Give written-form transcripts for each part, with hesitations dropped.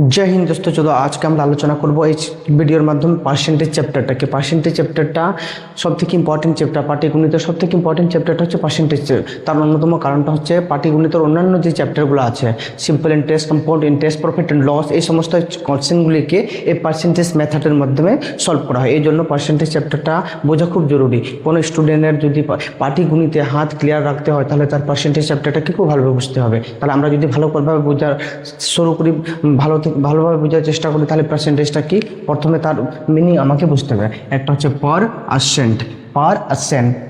जय हिंद दोस्तों। चलो आज के আমরা আলোচনা করব এই ভিডিওর মাধ্যমে পার্সেন্টেজ চ্যাপ্টারটাকে। পার্সেন্টেজ চ্যাপ্টারটা সবথেকে ইম্পর্টেন্ট চ্যাপ্টার। পাটিগণিতের সবথেকে ইম্পর্টেন্ট চ্যাপ্টারটা হচ্ছে পার্সেন্টেজ। তার অন্যতম কারণটা হচ্ছে পাটিগণিতের অন্যান্য যে চ্যাপ্টারগুলো আছে, simple interest, compound interest, profit and loss, এই সমস্ত কোশ্চেনগুলিকে এই পার্সেন্টেজ মেথডের মাধ্যমে সলভ করা হয়। এই জন্য পার্সেন্টেজ চ্যাপ্টারটা বোঝা খুব জরুরি। কোনো স্টুডেন্টের যদি পাটিগণিতে হাত ক্লিয়ার রাখতে হয় তাহলে তার পার্সেন্টেজ চ্যাপ্টারটাকে খুব ভালোভাবে বুঝতে হবে। তাহলে আমরা যদি ভালোভাবে বোঝার শুরু করি, ভালোভাবে বোঝার চেষ্টা করি, তাহলে পার্সেন্টেজটা কি, প্রথমে তার মিনিং আমাকে বুঝতে হবে। একটা হচ্ছে পার আসেন্ট।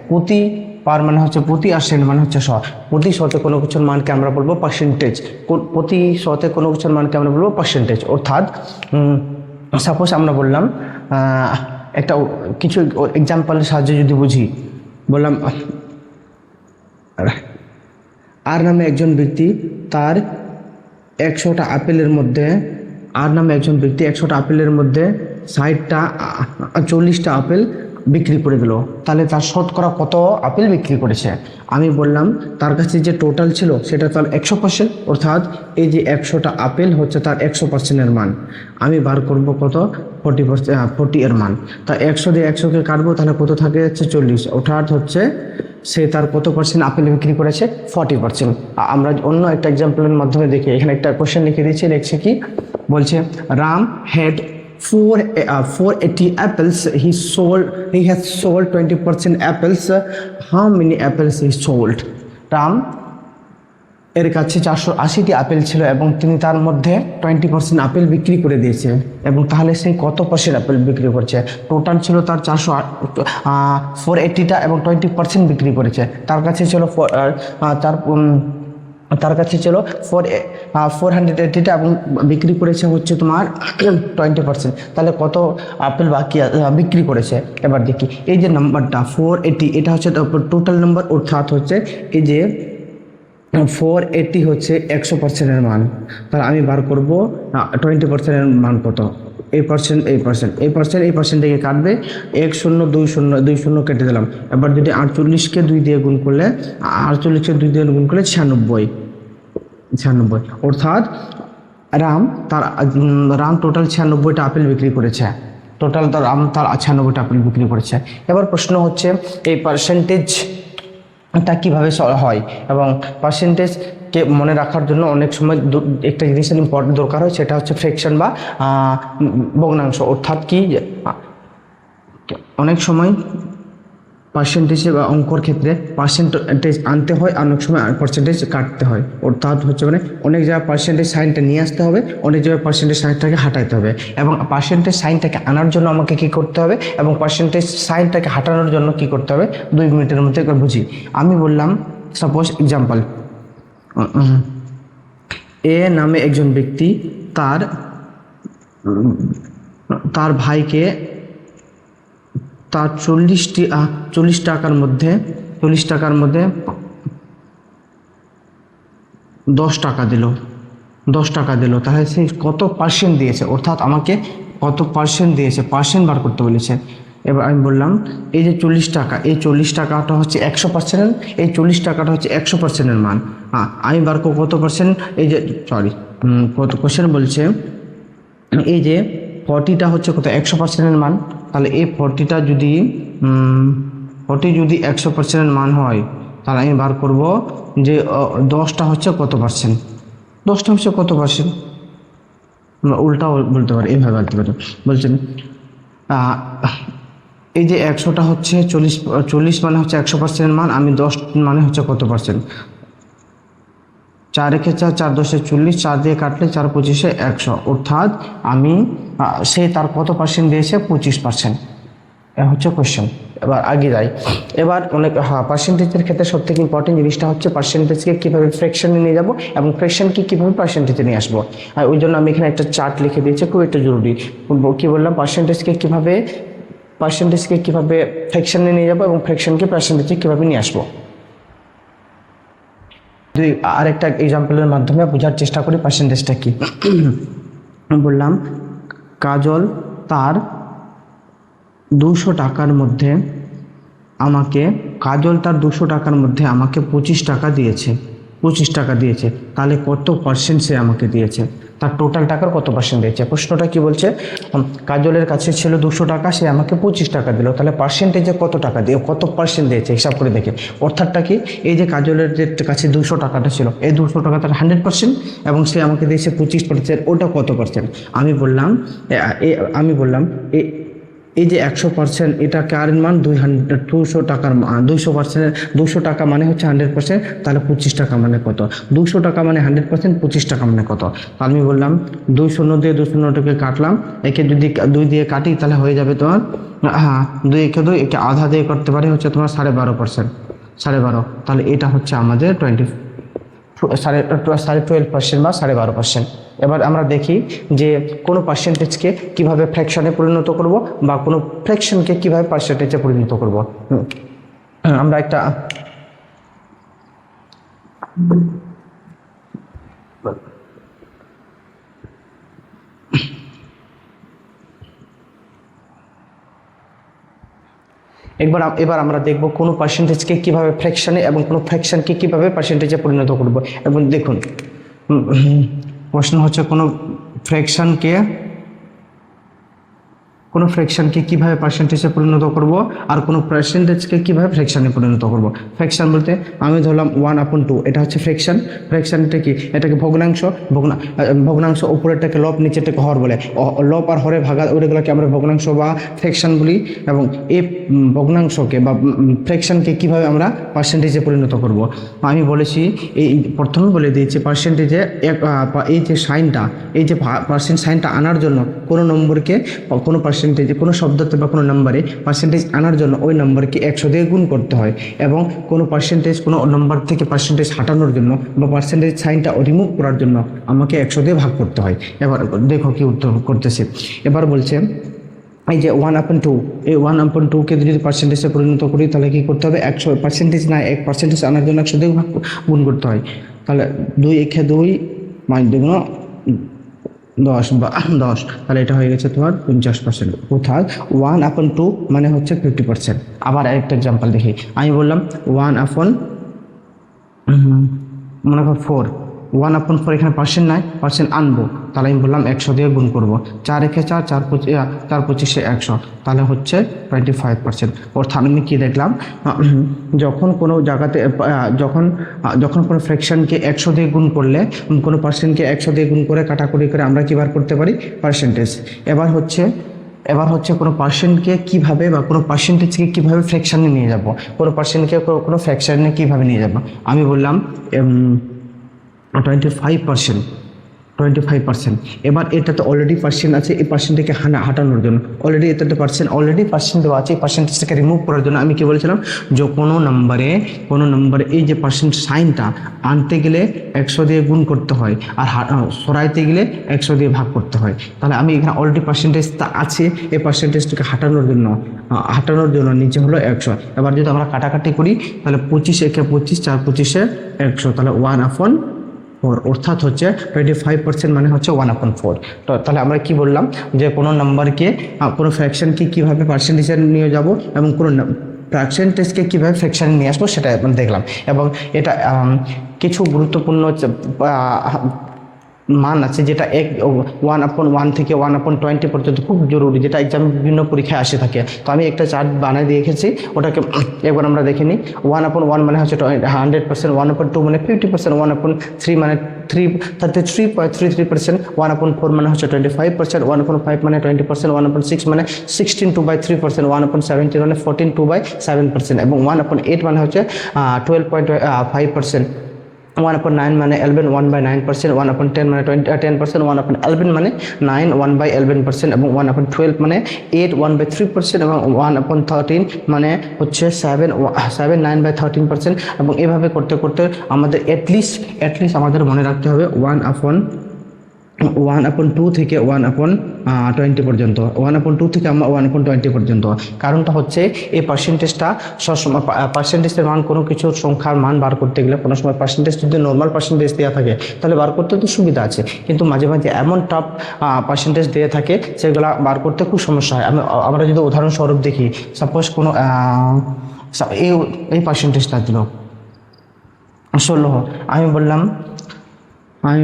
প্রতি, পার মানে হচ্ছে প্রতি, আসেন্ট মানে হচ্ছে শ। প্রতি শতে কোনো কিছুর মানকে আমরা বলবো পার্সেন্টেজ। প্রতি শতে কোনো কিছুর মানকে আমরা বলবো পার্সেন্টেজ। অর্থাৎ সাপোজ আমরা বললাম একটা কিছু এক্সাম্পলের সাহায্যে যদি বুঝি, বললাম আর নামে একজন ব্যক্তি তার 100টা আপেলের মধ্যে, আর নামে একজন ব্যক্তি 100টা আপেলের মধ্যে 40টা আপেল বিক্রি করে দিল। তাহলে তার শতকরা কত আপেল বিক্রি করেছে? আমি বললাম তার কাছে যে টোটাল ছিল সেটা তার 100%, অর্থাৎ এই যে 100টা আপেল হচ্ছে তার 100%-এর মান। আমি বার করব কত, 40 এর মান। তা 100 দিয়ে 100কে কাটবো, তাহলে কত থাকে হচ্ছে 40, অর্থাৎ হচ্ছে সে তার কত পার্সেন্ট আপেল বিক্রি করেছে? 40%। আমরা অন্য একটা এক্সাম্পলের মাধ্যমে দেখি। এখানে একটা কোশ্চেন লিখে দিয়েছি, লিখছে কি বলছে, Ram had 480 apples. He has sold 20% apples. How many apples he sold? Ram এর কাছে 480টি আপেল ছিল এবং তিনি তার মধ্যে 20% আপেল বিক্রি করে দিয়েছে। এবং তাহলে সেই কত পার্সেন্ট আপেল বিক্রি করছে? টোটাল ছিল তার 480টা এবং 20% বিক্রি করেছে। তার কাছে ছিল তার কাছে ছিল 480টা এবং বিক্রি করেছে হচ্ছে তোমার 20%। তাহলে কত আপেল বাকি বিক্রি করেছে? এবার দেখি, এই যে নাম্বারটা 480, এটা হচ্ছে টোটাল নাম্বার, অর্থাৎ হচ্ছে এই যে 480 হচ্ছে 100%-এর মান। তাহলে আমি বার করব 20%-এর মান কত। এই পার্সেন্ট থেকে কাটবে, 1 0 2 0 2 0 কেটে দিলাম। এবার যদি 48কে 2 দিয়ে গুণ করলে, 96, অর্থাৎ রাম টোটাল 96টা আপেল বিক্রি করেছে। রাম তার 96টা আপেল বিক্রি করেছে। এবার প্রশ্ন হচ্ছে এই পার্সেন্টেজটা কীভাবে হয়, এবং পার্সেন্টেজকে মনে রাখার জন্য অনেক সময় একটা জিনিসের ইম্পর্টেন্ট দরকার হয়, সেটা হচ্ছে ফ্র্যাকশন বা ভগ্নাংশ। অর্থাৎ কি, অনেক সময় পার্সেন্টেজে বা অঙ্কর ক্ষেত্রে পার্সেন্টেজ আনতে হয়, অনেক সময় পার্সেন্টেজ কাটতে হয়। অর্থাৎ হচ্ছে মানে অনেক জায়গায় পার্সেন্টেজ সাইনটা নিয়ে আসতে হবে, অনেক জায়গায় পার্সেন্টেজ সাইনটাকে হাঁটাইতে হবে। এবং পার্সেন্টেজ সাইনটাকে আনার জন্য আমাকে কী করতে হবে, এবং পার্সেন্টেজ সাইনটাকে হাঁটানোর জন্য কী করতে হবে, 2 মিনিটের মধ্যে একবার বুঝি। আমি বললাম সাপোজ এক্সাম্পল, এ নামে একজন ব্যক্তি তার ভাইকে তার 40 টাকার মধ্যে 10 টাকা দিল। তাহলে সে কত পার্সেন্ট দিয়েছে, অর্থাৎ আমাকে কত পার্সেন্ট দিয়েছে, পার্সেন্ট বার করতে বলেছে। এবার আমি বললাম এই যে 40 টাকা, এই 40 টাকাটা হচ্ছে 100%, এই 40 টাকাটা হচ্ছে 100%-এর মান। আমি বার করব কত পার্সেন্ট, এই যে কত কোশ্চেন বলছে, এই যে 40টা হচ্ছে কত, 100%-এর মান। তাহলে এই 40টা যদি 100%-এর মান হয়, তাহলে আমি বার করব যে 10টা হচ্ছে কত পার্সেন্ট। 10টা হচ্ছে কত পার্সেন্ট, আমরা উল্টাও বলতে পারি, এইভাবে বলতে পারি। বলছেন এই যে 100টা হচ্ছে 40 মানে হচ্ছে 100%-এর মান, আমি 10 মানে হচ্ছে কত পার্সেন্ট। 4 × 4 4 × 10 = 40, 4 দিয়ে কাটলে 4 × 25 = 100, অর্থাৎ সে তার কত পার্সেন্ট দিয়েছে? 25%। এ হচ্ছে কোয়েশ্চেন। এবার আগে যাই। এবার পার্সেন্টেজের ক্ষেত্রে সবথেকে ইম্পর্টেন্ট জিনিসটা হচ্ছে পার্সেন্টেজকে কীভাবে ফ্র্যাকশনে নিয়ে যাব এবং ফ্র্যাকশনকে কীভাবে পার্সেন্টেজে নিয়ে আসবো। আর ওই জন্য আমি এখানে একটা চার্ট লিখে দিয়েছি, খুব একটা জরুরি। কী বললাম, পার্সেন্টেজকে কীভাবে ফ্র্যাকশনে নিয়ে যাব এবং ফ্র্যাকশনকে পার্সেন্টেজে কীভাবে নিয়ে আসবো। আরেকটা এক্সাম্পলের মাধ্যমে বোঝার চেষ্টা করি পার্সেন্টেজটা কি। বললাম কাজল তার 200 টাকার মধ্যে আমাকে 25 টাকা দিয়েছে। টাকা দিয়েছে, তাহলে কত পার্সেন্ট সে আমাকে দিয়েছে, তার টোটাল টাকার কত পার্সেন্ট দিয়েছে। প্রশ্নটা কি বলছে, কাজলের কাছে ছিল 200 টাকা, সে আমাকে 25 টাকা দিল, তাহলে পার্সেন্টেজে কত টাকা দিয়ে কত পার্সেন্ট দিয়েছে হিসাব করে দেখে। অর্থাৎটা কি, এই যে কাজলের যে কাছে 200 টাকাটা ছিল, এই 200 টাকা তার 100% এবং সে আমাকে দিয়েছে 25%, ওটা কত পার্সেন্ট। আমি বললাম এই যে 100%, এটা কার মান 200 টাকার 200%, 200 টাকা মানে হচ্ছে 100%, তাহলে 25 টাকা মানে কত, 200 টাকা মানে 100%, 25 টাকা মানে কত। তাহলে আমি বললাম 2 দিয়ে 2 কাটলাম, একে যদি 2 দিয়ে কাটি তাহলে হয়ে যাবে তোমার, হ্যাঁ 2 একে 2, একে আধা দিয়ে করতে পারি হচ্ছে তোমার 12.5%, 12.5, তাহলে এটা হচ্ছে আমাদের 12% বা 12.5%। এবার আমরা দেখি যে কোনো পার্সেন্টেজকে কিভাবে ফ্র্যাকশনে পরিণত করব বা কোনো ফ্র্যাকশনকে কিভাবে পার্সেন্টেজে পরিণত করব। আমরা একটা এবার আমরা দেখব কোনো পার্সেন্টেজকে কিভাবে ফ্র্যাকশনে এবং কোনো ফ্র্যাকশনকে কিভাবে পার্সেন্টেজে পরিণত করব। এবং দেখুন প্রশ্ন হচ্ছে কোনো ফ্র্যাকশনকে কিভাবে পার্সেন্টেজে পরিণত করব আর কোনো পার্সেন্টেজকে কিভাবে ফ্র্যাকশনে পরিণত করব। ফ্র্যাকশন বলতে আমি ধরলাম 1/2, এটা হচ্ছে ফ্র্যাকশনটা কি, এটাকে ভগ্নাংশ, উপরেরটাকে লব, নিচেরটাকে হর বলে। লব আর হরে ভাগা ওইগুলোকে আমরা ভগ্নাংশ বা ফ্র্যাকশন বলি। এবং এই ভগ্নাংশকে বা ফ্র্যাকশনকে কিভাবে আমরা পার্সেন্টেজে পরিণত করব, আমি বলেছি এই প্রথমে বলে দিয়েছি পার্সেন্টেজে এই যে সাইনটা, এই যে পার্সেন্ট সাইনটা আনার জন্য কোনো নম্বরকে কোনো পার্সেন্টেজে কোনো শব্দতে বা কোনো নাম্বারে পার্সেন্টেজ আনার জন্য ওই নম্বরকে 100 দিয়ে গুণ করতে হয়। এবং কোনো পার্সেন্টেজ কোনো নম্বর থেকে পার্সেন্টেজ হাঁটানোর জন্য বা পার্সেন্টেজ সাইনটা রিমুভ করার জন্য আমাকে 100 দিয়ে ভাগ করতে হয়। এবার দেখো কি উত্তর করতেছে। এবার বলছে এই যে 1/2, এই 1/2কে যদি পার্সেন্টেজে পরিণত করি তাহলে কী করতে হবে, 100% না 1% আনার জন্য 100 দিয়ে গুণ করতে হয়। তাহলে 2 একে 2 5 2 10 বা 10, তাহলে এটা হয়ে গেছে তোমার 50%। কোথায় 1/2 মানে হচ্ছে 50%। আবার আরেকটা এক্সাম্পল দেখি, আমি বললাম 1/4, মনে করো 4, 1/4, এখানে পার্সেন্ট নাই, পার্সেন্ট আনবো, তাহলে আমি বললাম 100 দিয়ে গুণ করবো, 4 একে 4, 4 25 100, তাহলে হচ্ছে 25%। অর্থাৎ আমি কী দেখলাম, যখন কোনো জায়গাতে যখন কোনো ফ্র্যাকশনকে 100 দিয়ে গুণ করলে, কোনো পার্সেন্টকে 100 দিয়ে গুণ করে কাটাকুটি করে আমরা কী বার করতে পারি, পার্সেন্টেজ। এবার হচ্ছে কোনো পার্সেন্টকে কীভাবে বা কোনো পার্সেন্টেজকে কীভাবে ফ্র্যাকশনে নিয়ে যাব, কোনো পার্সেন্টকে কোনো ফ্র্যাকশনে কীভাবে নিয়ে যাব। আমি বললাম 25%। এবার এটাতে অলরেডি পার্সেন্ট আছে, এই পার্সেন্টটাকে হাঁটানোর জন্য অলরেডি এটাতে পার্সেন্ট দেওয়া আছে, এই পার্সেন্টেজটাকে রিমুভ করার জন্য আমি কি বলেছিলাম, যে কোনো নম্বরে এই যে পার্সেন্ট সাইনটা আনতে গেলে 100 দিয়ে গুণ করতে হয়, আর সরাইতে গেলে 100 দিয়ে ভাগ করতে হয়। তাহলে আমি এখানে অলরেডি পার্সেন্টেজটা আছে, এই পার্সেন্টেজটাকে হাঁটানোর জন্য নিচে হলো 100। এবার যদি আমরা কাটাকাটি করি তাহলে 25 একে 25, 4 25 100, তাহলে 1/4, অর্থাৎ হচ্ছে 25% মানে হচ্ছে 1/4। তো তাহলে আমরা কি বললাম, যে কোনো নাম্বারকে কোনো ফ্র্যাকশনকে কীভাবে পার্সেন্টেজে নিয়ে যাব এবং কোনো পার্সেন্টেজকে কীভাবে ফ্র্যাকশনে নিয়ে আসবো সেটা দেখলাম। এবং এটা কিছু গুরুত্বপূর্ণ মান আছে, যেটা 1/1 থেকে 1/20 পর্যন্ত খুব জরুরি, যেটা এক্সামে বিভিন্ন পরীক্ষায় আসে থাকে। তো আমি একটা চার্ট বানিয়ে দিয়ে রেখেছি, ওটাকে একবার আমরা দেখে নিই। 1/1 মানে হচ্ছে 100%, 1/2 মানে 50%, 1/3 মানে 33.33%, 1/4 মানে হচ্ছে 25%, 1/5 মানে 20%, 1/6 মানে 16/3%, 1/17 মানে 14/7%, এবং 1/8 মানে হচ্ছে 12.5%, 1/9 মানে 1/9%, 1/10 মানে 10%, 1/11 মানে 1/11%, এবং 1/12 মানে 1/3%, এবং 1/13 মানে হচ্ছে 9/13%। এবং এভাবে করতে করতে আমাদের অ্যাটলিস্ট আমাদের মনে রাখতে হবে 1/2 থেকে 1/20 পর্যন্ত, 1/2 থেকে 1/20 পর্যন্ত। কারণটা হচ্ছে এই পার্সেন্টেজটা সবসময়, পার্সেন্টেজের মান কোনো কিছুর সংখ্যার মান বার করতে গেলে কোনো সময় পার্সেন্টেজ যদি নর্মাল পার্সেন্টেজ দেওয়া থাকে তাহলে বার করতে তো সুবিধা আছে, কিন্তু মাঝে মাঝে এমন টাফ পার্সেন্টেজ দিয়ে থাকে সেগুলো বার করতে খুব সমস্যা হয়। আমরা যদি উদাহরণস্বরূপ দেখি, সাপোজ কোনো এই পার্সেন্টেজটা দিল, 16, আমি বললাম আমি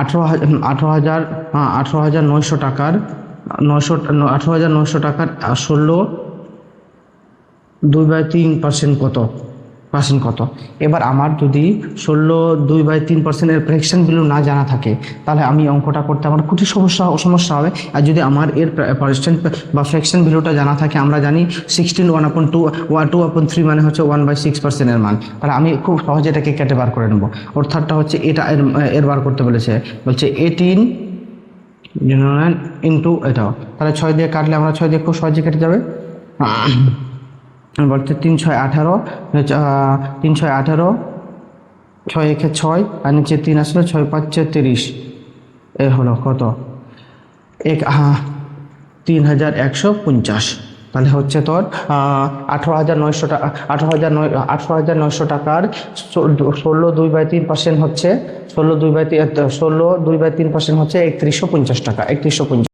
18,900 টাকার 18,900 টাকার 16 2/3% কত। এবার আমার যদি 16 2/3% ফ্র্যাকশন ভ্যালু না জানা থাকে, তাহলে আমি অঙ্কটা করতে আমার খুবই সমস্যা হবে। আর যদি আমার এর পার্সেন্ট বা ফ্র্যাকশন ভ্যালুটা জানা থাকে, আমরা জানি 16 1/2 2/3 মানে হচ্ছে 1/6% এর মান, তাহলে আমি খুব সহজে এটাকে কেটে বার করে নেব। অর্থাৎটা হচ্ছে এটা এর বার করতে বলছে 18 ইন্টু এটাও, তাহলে 6 দিয়ে কাটলে আমরা 6 দিয়ে খুব সহজে কেটে যাবে। বলতে 3 6 18, 3 6 18, 6 1 6 আর নিচে 3 আসলে 6 5 30, এ হলো কত 3,150। তাহলে হচ্ছে তোর 18,900 টাকা, 18,900 টাকার 16 2/3% হচ্ছে 16 2/3% হচ্ছে 3150 টাকা, 3150।